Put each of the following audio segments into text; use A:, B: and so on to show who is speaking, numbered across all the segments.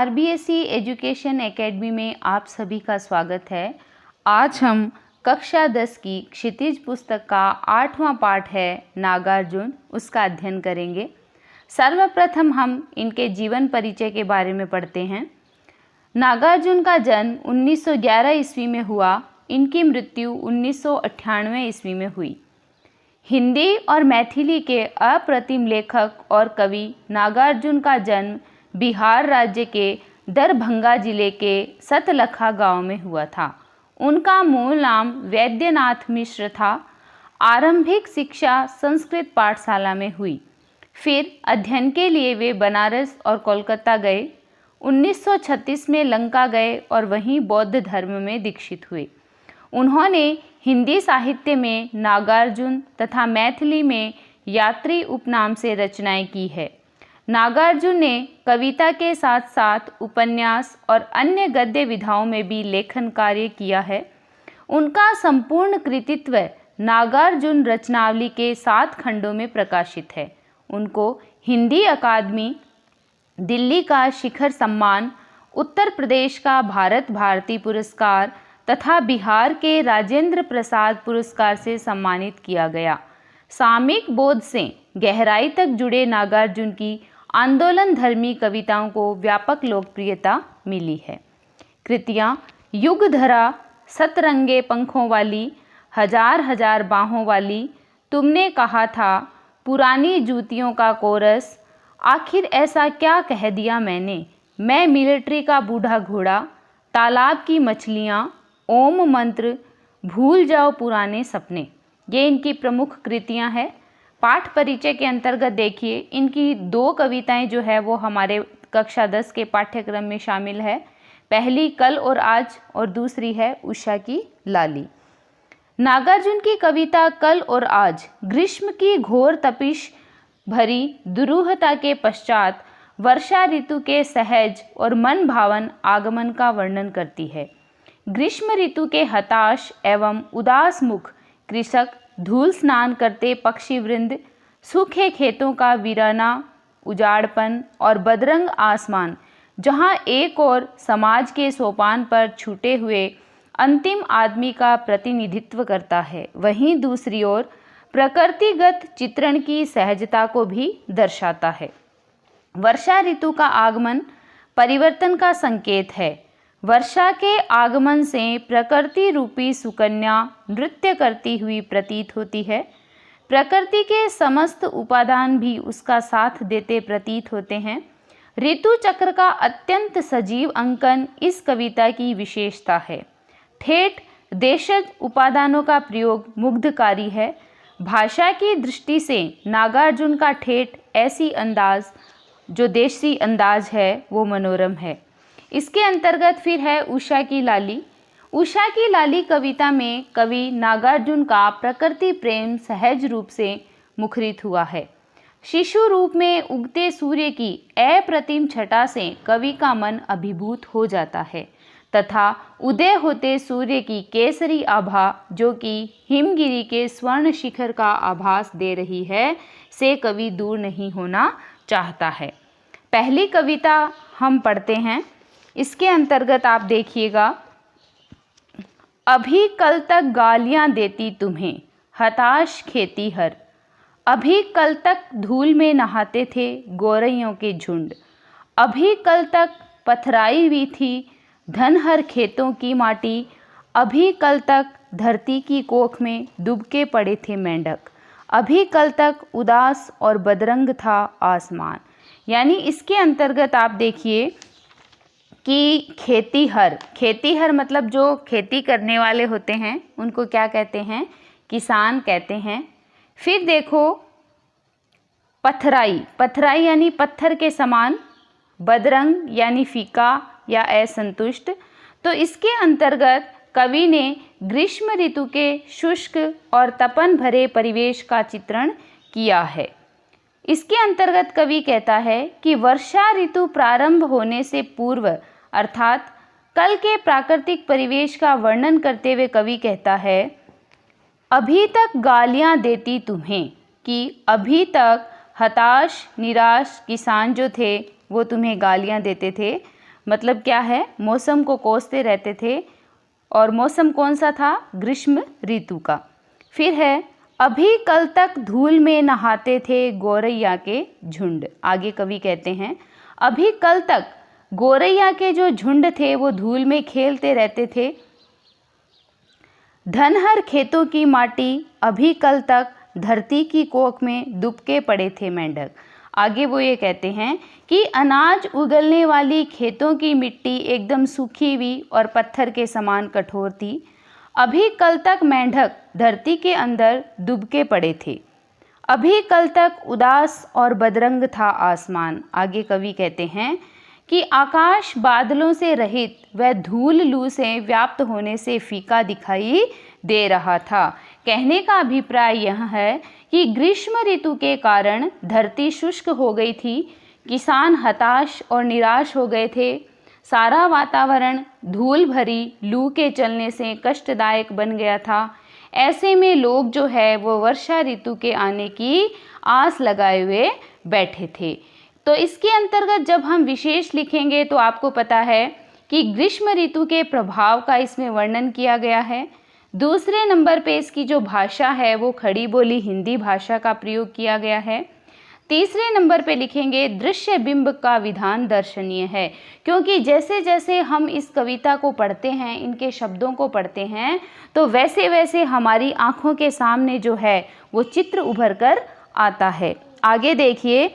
A: RBSE education academy में आप सभी का स्वागत है। आज हम कक्षा 10 की क्षितिज पुस्तक का 8वां पाठ है नागार्जुन, उसका अध्ययन करेंगे। सर्वप्रथम हम इनके जीवन परिचय के बारे में पढ़ते हैं। नागार्जुन का जन्म 1911 ईस्वी में हुआ। इनकी मृत्यु 1998 ईस्वी में हुई। हिंदी और मैथिली के अप्रतिम लेखक और कवि नागार्जुन का जन्म बिहार राज्य के दरभंगा जिले के सतलखा गांव में हुआ था। उनका मूल नाम वैद्यनाथ मिश्र था। आरंभिक शिक्षा संस्कृत पाठशाला में हुई। फिर अध्ययन के लिए वे बनारस और कोलकाता गए। 1936 में लंका गए और वहीं बौद्ध धर्म में दीक्षित हुए। उन्होंने हिंदी साहित्य में नागार्जुन तथा मैथिली में यात्री उपनाम से रचनाएं की है। नागार्जुन ने कविता के साथ साथ उपन्यास और अन्य गद्य विधाओं में भी लेखन कार्य किया है। उनका संपूर्ण कृतित्व नागार्जुन रचनावली के 7 खंडों में प्रकाशित है। उनको हिंदी अकादमी, दिल्ली का शिखर सम्मान, उत्तर प्रदेश का भारत भारती पुरस्कार तथा बिहार के राजेंद्र प्रसाद पुरस्कार से सम्मानित किया गया। सामयिक बोध से गहराई तक जुड़े नागार्जुन की आंदोलन धर्मी कविताओं को व्यापक लोकप्रियता मिली है। कृतियाँ युगधरा, सतरंगे पंखों वाली, हजार हजार बाहों वाली, तुमने कहा था, पुरानी जूतियों का कोरस, आखिर ऐसा क्या कह दिया मैंने, मैं मिलिट्री का बूढ़ा घोड़ा, तालाब की मछलियाँ, ओम मंत्र, भूल जाओ पुराने सपने, ये इनकी प्रमुख कृतियाँ हैं। पाठ परिचय के अंतर्गत देखिए, इनकी 2 कविताएं जो है वो हमारे कक्षा 10 के पाठ्यक्रम में शामिल है। पहली कल और आज और दूसरी है उषा की लाली। नागार्जुन की कविता कल और आज ग्रीष्म की घोर तपिश भरी दुरूहता के पश्चात वर्षा ऋतु के सहज और मन भावन आगमन का वर्णन करती है। ग्रीष्म ऋतु के हताश एवं उदास मुख कृषक, धूल स्नान करते पक्षी वृंद, सूखे खेतों का वीराना उजाड़पन और बदरंग आसमान, जहां एक और समाज के सोपान पर छूटे हुए अंतिम आदमी का प्रतिनिधित्व करता है, वहीं दूसरी ओर प्रकृतिगत चित्रण की सहजता को भी दर्शाता है। वर्षा ऋतु का आगमन परिवर्तन का संकेत है। वर्षा के आगमन से प्रकृति रूपी सुकन्या नृत्य करती हुई प्रतीत होती है। प्रकृति के समस्त उपादान भी उसका साथ देते प्रतीत होते हैं। ऋतु चक्र का अत्यंत सजीव अंकन इस कविता की विशेषता है। ठेठ देशज उपादानों का प्रयोग मुग्धकारी है। भाषा की दृष्टि से नागार्जुन का ठेठ ऐसी अंदाज जो देशी अंदाज है वो मनोरम है। इसके अंतर्गत फिर है उषा की लाली। उषा की लाली कविता में कवि नागार्जुन का प्रकृति प्रेम सहज रूप से मुखरित हुआ है। शिशु रूप में उगते सूर्य की अप्रतिम छटा से कवि का मन अभिभूत हो जाता है तथा उदय होते सूर्य की केसरी आभा, जो कि हिमगिरी के स्वर्ण शिखर का आभास दे रही है, से कवि दूर नहीं होना चाहता है। पहली कविता हम पढ़ते हैं। इसके अंतर्गत आप देखिएगा, अभी कल तक गालियां देती तुम्हें हताश खेतीहर, अभी कल तक धूल में नहाते थे गोरैयों के झुंड, अभी कल तक पथराई हुई थी धनहर खेतों की माटी, अभी कल तक धरती की कोख में डूबके पड़े थे मेंढक, अभी कल तक उदास और बदरंग था आसमान। यानी इसके अंतर्गत आप देखिए कि खेतीहर मतलब जो खेती करने वाले होते हैं उनको क्या कहते हैं, किसान कहते हैं। फिर देखो पथराई यानी पत्थर के समान, बदरंग यानी फीका या असंतुष्ट। तो इसके अंतर्गत कवि ने ग्रीष्म ऋतु के शुष्क और तपन भरे परिवेश का चित्रण किया है। इसके अंतर्गत कवि कहता है कि वर्षा ऋतु प्रारंभ होने से पूर्व अर्थात कल के प्राकृतिक परिवेश का वर्णन करते हुए कवि कहता है, अभी तक गालियां देती तुम्हें, कि अभी तक हताश निराश किसान जो थे वो तुम्हें गालियां देते थे। मतलब क्या है, मौसम को कोसते रहते थे। और मौसम कौन सा था, ग्रीष्म ऋतु का। फिर है, अभी कल तक धूल में नहाते थे गौरैया के झुंड। आगे कवि कहते हैं, अभी कल तक गौरैया के जो झुंड थे वो धूल में खेलते रहते थे। धनहर खेतों की माटी, अभी कल तक धरती की कोख में दुबके पड़े थे मेंढक। आगे वो ये कहते हैं कि अनाज उगलने वाली खेतों की मिट्टी एकदम सूखी हुई और पत्थर के समान कठोर थी। अभी कल तक मेंढक धरती के अंदर दुबके पड़े थे। अभी कल तक उदास और बदरंग था आसमान। आगे कवि कहते हैं कि आकाश बादलों से रहित व धूल लू से व्याप्त होने से फीका दिखाई दे रहा था। कहने का अभिप्राय यह है कि ग्रीष्म ऋतु के कारण धरती शुष्क हो गई थी, किसान हताश और निराश हो गए थे, सारा वातावरण धूल भरी लू के चलने से कष्टदायक बन गया था। ऐसे में लोग जो है वो वर्षा ऋतु के आने की आस लगाए हुए बैठे थे। तो इसके अंतर्गत जब हम विशेष लिखेंगे तो आपको पता है कि ग्रीष्म ऋतु के प्रभाव का इसमें वर्णन किया गया है। दूसरे नंबर पे इसकी जो भाषा है वो खड़ी बोली हिंदी भाषा का प्रयोग किया गया है। तीसरे नंबर पे लिखेंगे दृश्य बिंब का विधान दर्शनीय है, क्योंकि जैसे जैसे हम इस कविता को पढ़ते हैं, इनके शब्दों को पढ़ते हैं, तो वैसे वैसे हमारी आँखों के सामने जो है वो चित्र उभर कर आता है। आगे देखिए,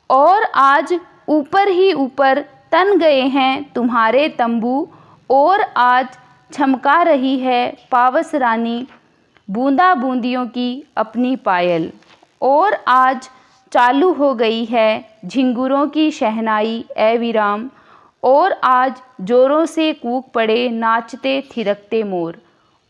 A: और आज ऊपर ही ऊपर तन गए हैं तुम्हारे तंबू, और आज छमका रही है पावस रानी बूंदा बूंदियों की अपनी पायल, और आज चालू हो गई है झिंगुरों की शहनाई ए विराम, और आज जोरों से कूक पड़े नाचते थिरकते मोर,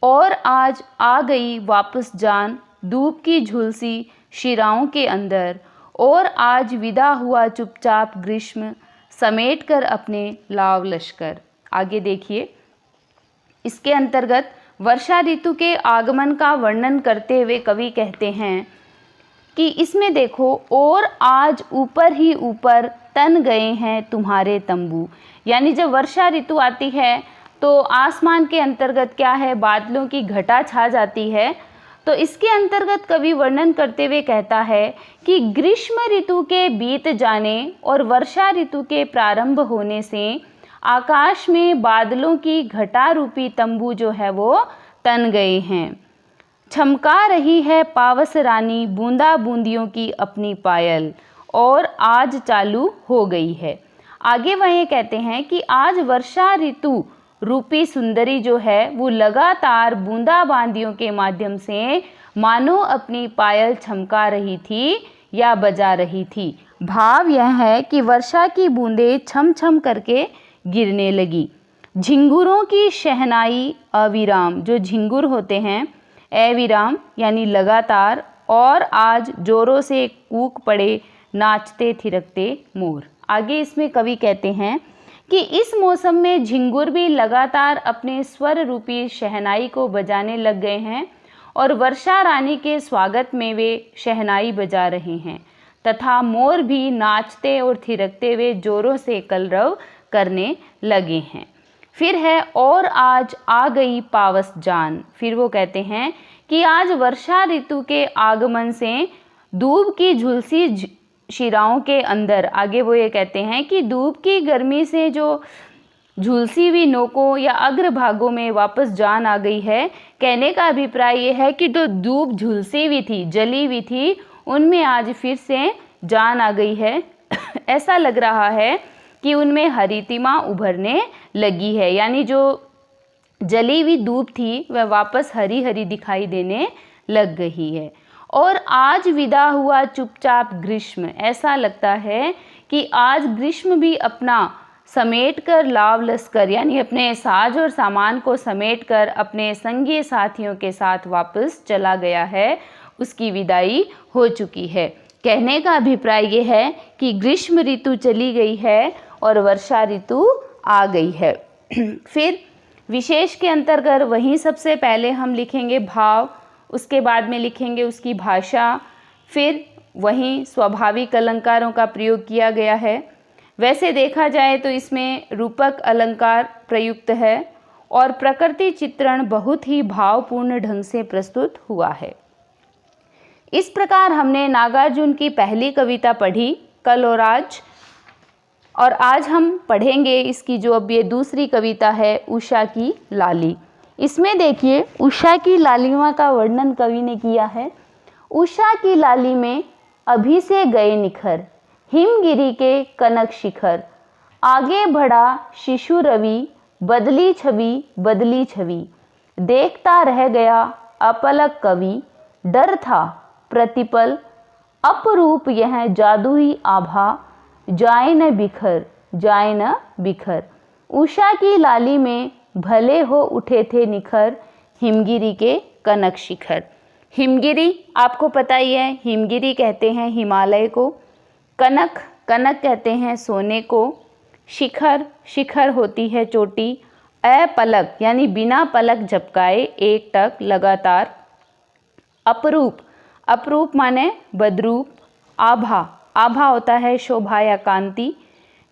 A: और आज आ गई वापस जान धूप की झुलसी शिराओं के अंदर, और आज विदा हुआ चुपचाप ग्रीष्म समेट कर अपने लाव लश्कर। आगे देखिए, इसके अंतर्गत वर्षा ऋतु के आगमन का वर्णन करते हुए कवि कहते हैं कि इसमें देखो, और आज ऊपर ही ऊपर तन गए हैं तुम्हारे तंबू। यानी जब वर्षा ऋतु आती है तो आसमान के अंतर्गत क्या है, बादलों की घटा छा जाती है। तो इसके अंतर्गत कवि वर्णन करते हुए कहता है कि ग्रीष्म ऋतु के बीत जाने और वर्षा ऋतु के प्रारंभ होने से आकाश में बादलों की घटा रूपी तंबू जो है वो तन गए हैं। छमका रही है पावस रानी बूंदा बूंदियों की अपनी पायल, और आज चालू हो गई है। आगे वह ये कहते हैं कि आज वर्षा ऋतु रूपी सुंदरी जो है वो लगातार बूंदाबांदियों के माध्यम से मानो अपनी पायल छमका रही थी या बजा रही थी। भाव यह है कि वर्षा की बूंदें छम छम करके गिरने लगी। झिंगुरों की शहनाई अविराम, जो झिंगुर होते हैं अविराम यानी लगातार, और आज जोरों से कूक पड़े नाचते थिरकते मोर। आगे इसमें कवि कहते हैं कि इस मौसम में झिंगुर भी लगातार अपने स्वर रूपी शहनाई को बजाने लग गए हैं, और वर्षा रानी के स्वागत में वे शहनाई बजा रहे हैं, तथा मोर भी नाचते और थिरकते हुए जोरों से कलरव करने लगे हैं। फिर है, और आज आ गई पावस जान। फिर वो कहते हैं कि आज वर्षा ऋतु के आगमन से दूब की झुलसी शिराओं के अंदर, आगे वो ये कहते हैं कि धूप की गर्मी से जो झुलसी हुई नोकों या अग्रभागों में वापस जान आ गई है। कहने का अभिप्राय ये है कि जो धूप झुलसी हुई थी, जली हुई थी, उनमें आज फिर से जान आ गई है। ऐसा लग रहा है कि उनमें हरितिमा उभरने लगी है, यानी जो जली हुई धूप थी वह वापस हरी हरी दिखाई देने लग गई है। और आज विदा हुआ चुपचाप ग्रीष्म, ऐसा लगता है कि आज ग्रीष्म भी अपना समेट कर लाव लश्कर यानी अपने साज और सामान को समेट कर अपने संगी साथियों के साथ वापस चला गया है, उसकी विदाई हो चुकी है। कहने का अभिप्राय ये है कि ग्रीष्म ऋतु चली गई है और वर्षा ऋतु आ गई है। फिर विशेष के अंतर्गत वहीं सबसे पहले हम लिखेंगे भाव, उसके बाद में लिखेंगे उसकी भाषा, फिर वहीं स्वाभाविक अलंकारों का प्रयोग किया गया है। वैसे देखा जाए तो इसमें रूपक अलंकार प्रयुक्त है और प्रकृति चित्रण बहुत ही भावपूर्ण ढंग से प्रस्तुत हुआ है। इस प्रकार हमने नागार्जुन की पहली कविता पढ़ी कल और आज हम पढ़ेंगे इसकी जो अब ये दूसरी कविता है उषा की लाली। इसमें देखिए उषा की लालिमा का वर्णन कवि ने किया है। उषा की लाली में अभी से गए निखर, हिमगिरी के कनक शिखर, आगे बढ़ा शिशु रवि, बदली छवि, देखता रह गया अपलक कवि, डर था प्रतिपल, अपरूप यह जादुई आभा, जाए न बिखर। उषा की लाली में भले हो उठे थे निखर, हिमगिरी के कनक शिखर। हिमगिरी आपको पता ही है, हिमगिरी कहते हैं हिमालय को, कनक कहते हैं सोने को, शिखर होती है चोटी, अपलक यानी बिना पलक झपकाए एक टक लगातार, अपरूप माने बदरूप, आभा होता है शोभा या कांति,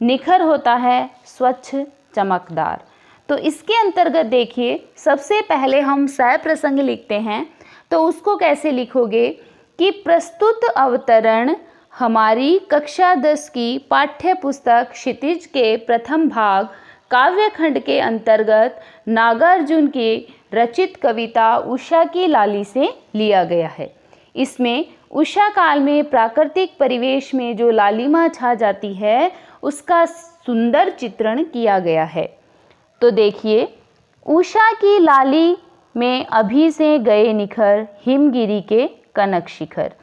A: निखर होता है स्वच्छ चमकदार। तो इसके अंतर्गत देखिए सबसे पहले हम सप्रसंग लिखते हैं। तो उसको कैसे लिखोगे कि प्रस्तुत अवतरण हमारी कक्षा 10 की पाठ्य पुस्तक क्षितिज के प्रथम भाग काव्यखंड के अंतर्गत नागार्जुन की रचित कविता उषा की लाली से लिया गया है। इसमें उषा काल में प्राकृतिक परिवेश में जो लालिमा छा जाती है उसका सुंदर चित्रण किया गया है। तो देखिए उषा की लाली में अभी से गए निखर, हिमगिरी के कनक शिखर।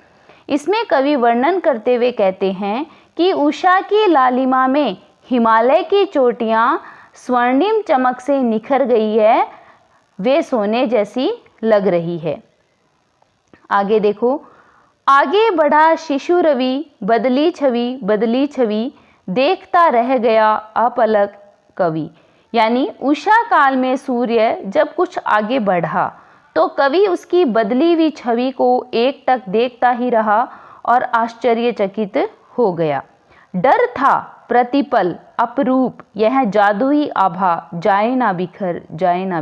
A: इसमें कवि वर्णन करते हुए कहते हैं कि उषा की लालिमा में हिमालय की चोटियाँ स्वर्णिम चमक से निखर गई है, वे सोने जैसी लग रही है। आगे देखो, आगे बढ़ा शिशु रवि, बदली छवि, देखता रह गया अपलक कवि। यानी उषा काल में सूर्य जब कुछ आगे बढ़ा तो कवि उसकी बदली हुई छवि को एक टक देखता ही रहा और आश्चर्यचकित हो गया। डर था प्रतिपल, अपरूप यह जादुई आभा, जाए ना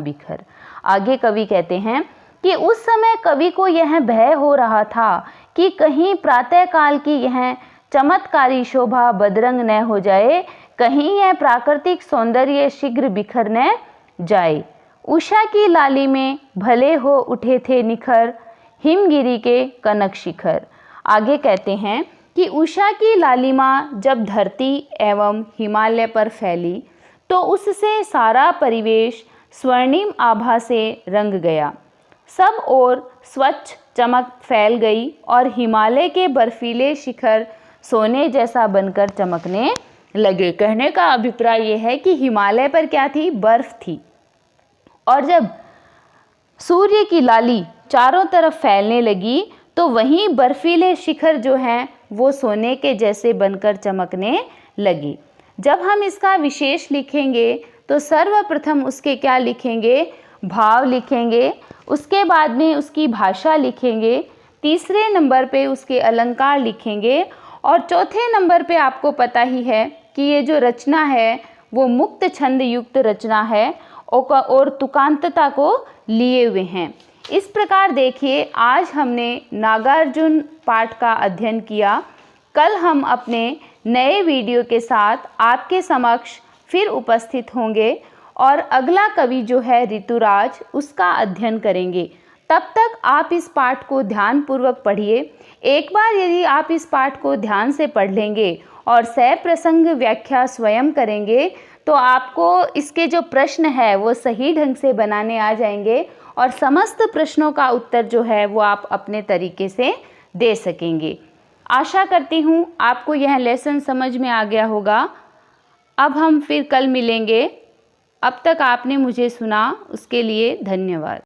A: बिखर। आगे कवि कहते हैं कि उस समय कवि को यह भय हो रहा था कि कहीं प्रातःकाल की यह चमत्कारी शोभा बदरंग न हो जाए, कहीं यह प्राकृतिक सौंदर्य शीघ्र बिखर न जाए। उषा की लाली में भले हो उठे थे निखर, हिमगिरी के कनक शिखर। आगे कहते हैं कि उषा की लालिमा जब धरती एवं हिमालय पर फैली तो उससे सारा परिवेश स्वर्णिम आभा से रंग गया। सब ओर स्वच्छ चमक फैल गई और हिमालय के बर्फीले शिखर सोने जैसा बनकर चमकने लगे। कहने का अभिप्राय यह है कि हिमालय पर क्या थी? बर्फ थी। और जब सूर्य की लाली चारों तरफ फैलने लगी तो वहीं बर्फीले शिखर जो हैं वो सोने के जैसे बनकर चमकने लगी। जब हम इसका विशेष लिखेंगे तो सर्वप्रथम उसके क्या लिखेंगे? भाव लिखेंगे, उसके बाद में उसकी भाषा लिखेंगे, तीसरे नंबर पे उसके अलंकार लिखेंगे और चौथे नंबर पे आपको पता ही है कि ये जो रचना है वो मुक्त छंद युक्त रचना है और तुकांतता को लिए हुए हैं। इस प्रकार देखिए आज हमने नागार्जुन पाठ का अध्ययन किया। कल हम अपने नए वीडियो के साथ आपके समक्ष फिर उपस्थित होंगे और अगला कवि जो है ऋतुराज उसका अध्ययन करेंगे। तब तक आप इस पाठ को ध्यानपूर्वक पढ़िए। एक बार यदि आप इस पाठ को ध्यान से पढ़ लेंगे और सप्रसंग व्याख्या स्वयं करेंगे तो आपको इसके जो प्रश्न है वो सही ढंग से बनाने आ जाएंगे और समस्त प्रश्नों का उत्तर जो है वो आप अपने तरीके से दे सकेंगे। आशा करती हूँ आपको यह लेसन समझ में आ गया होगा। अब हम फिर कल मिलेंगे। अब तक आपने मुझे सुना उसके लिए धन्यवाद।